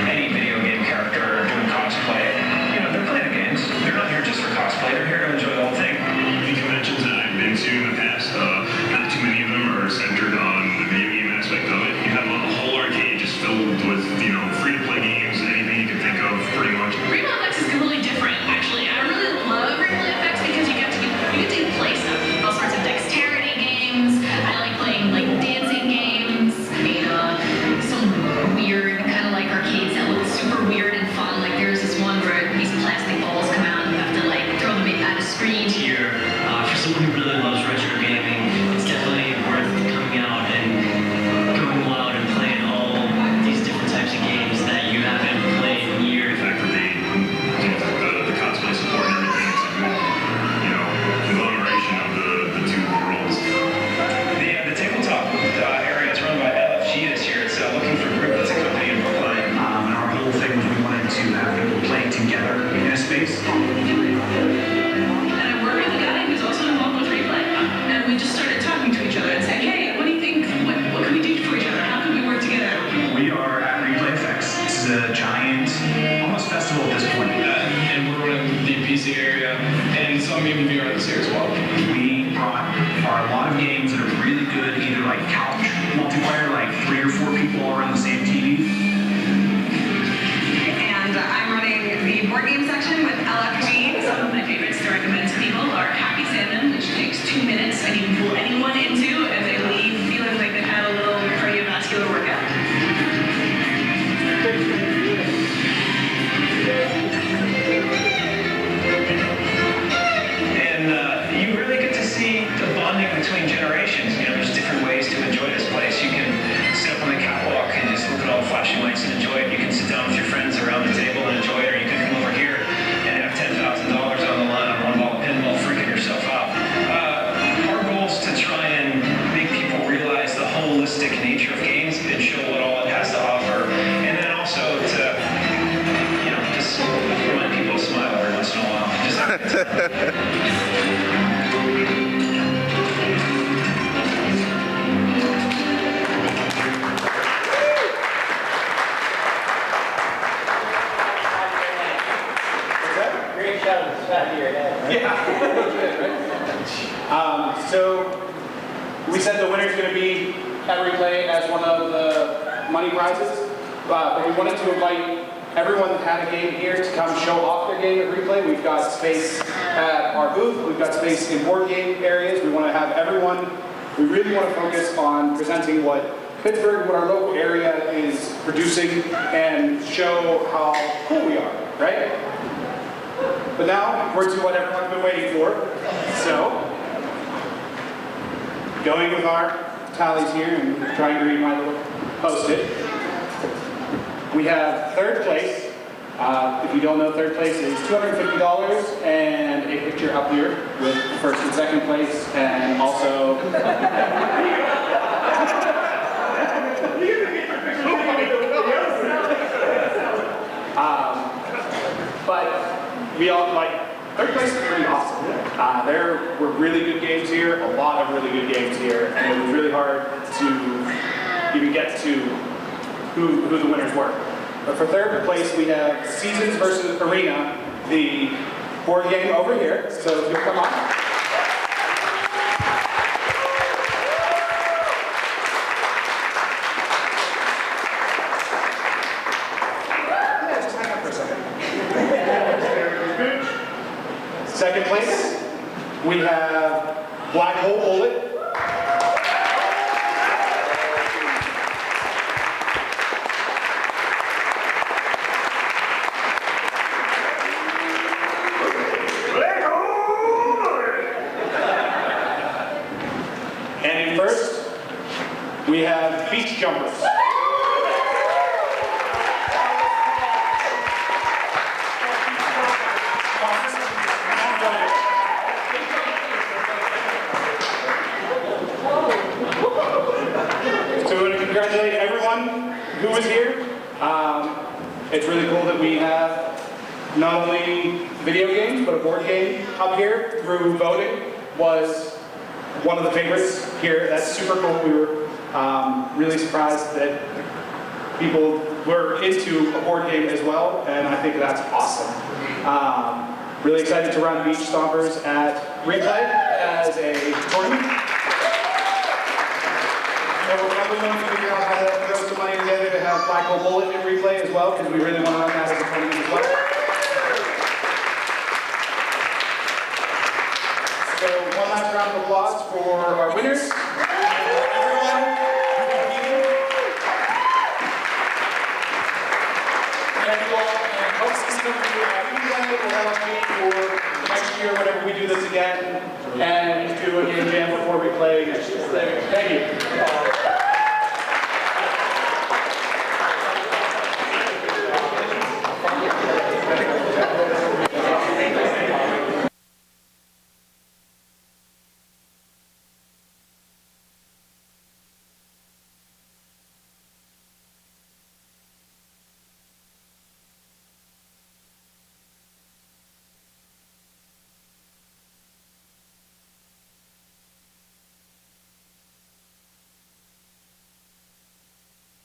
any video game character doing cosplay, you know, they're playing the games. They're not here just for cosplay. They're here to enjoy the whole thing. The conventions that I've been to in the past, not too many of them are centered on the video game aspect of it. You have a whole arcade just filled with, you know, free-to-play games, anything you can think of, pretty much. Replay Effects is completely different, actually. I really love Replay Effects because you get to play stuff. All sorts of dexterity games. I like playing like dancing games. Made some weird kind of like arcades that look super weird and fun. Like there's this one where these plastic balls come out and you have to like throw them at a screen. Here, for someone who really loves retro gaming, it's definitely worth coming out and going wild and playing all these different types of games that you haven't played in years. The fact that they, the cosplay support and everything, it's a good, you know, conglomeration of the two worlds. The tabletop area is run by LFG this year. It's looking for a group that's a company in Brookline. And our whole thing was we wanted to have people playing together in a space. And I work we are this year as well. We brought a lot of games that are really good, either like couch multiplayer, like 3 or 4 people all around the same TV. And I'm running the board game section with LFG. Some of my favorites to recommend to people are Happy Salmon, which takes 2 minutes and you can pull anyone into and they leave feeling like they've had a little cardiovascular workout. And you really get to see the bonding between generations. You know, there's different ways to enjoy this place. You can sit up on the catwalk and just look at all the flashing lights and enjoy it. You can sit down with your friends around the table and enjoy it, or you can come over here and have $10,000 on the line on one ball of pinball, freaking yourself out. Our goal is to try and make people realize the holistic nature of games and show what all it has to offer, and then also to, you know, just remind people to smile every once in a while. Just have a good time. Great shot of the side of your head. Right? Yeah. So we said the winner's going to be at replay as one of the money prizes, but we wanted to invite everyone that had a game here to come show off their game at replay. We've got space at our booth. We've got space in board game areas. We want to have everyone. We really want to focus on presenting what Pittsburgh, what our local area is producing, and show how cool we are, right? But now, we're to what everyone's been waiting for. So, going with our tallies here and trying to read my little post-it. We have third place. If you don't know, third place is $250 and a picture up here with first and second place, and also... But we all, like, third place is pretty awesome. There were really good games here, a lot of really good games here, and it was really hard to even get to who the winners were. But for third place, we have Seasons versus Arena, the board game over here. So if you'll come on. Second place, we have Black Hole Bullet. And in first, we have Beach Jumpers. So we want to congratulate everyone who was here. It's really cool that we have not only video games, but a board game up here through voting was one of the favorites here. That's super cool. We were really surprised that people were into a board game as well, and I think that's awesome. Really excited to run Beach Stompers at Replay as a tournament. So we're probably going to figure out how to throw some money together to have Black Hole Bullet in Replay as well, because we really want to run that as a tournament as well. So one last round of applause for our winners. Everyone who competed. Thank you all, and hope to see some of you at Replay. We'll have a meeting for next year whenever we do this again, and do a game jam before we play next year. Thank you.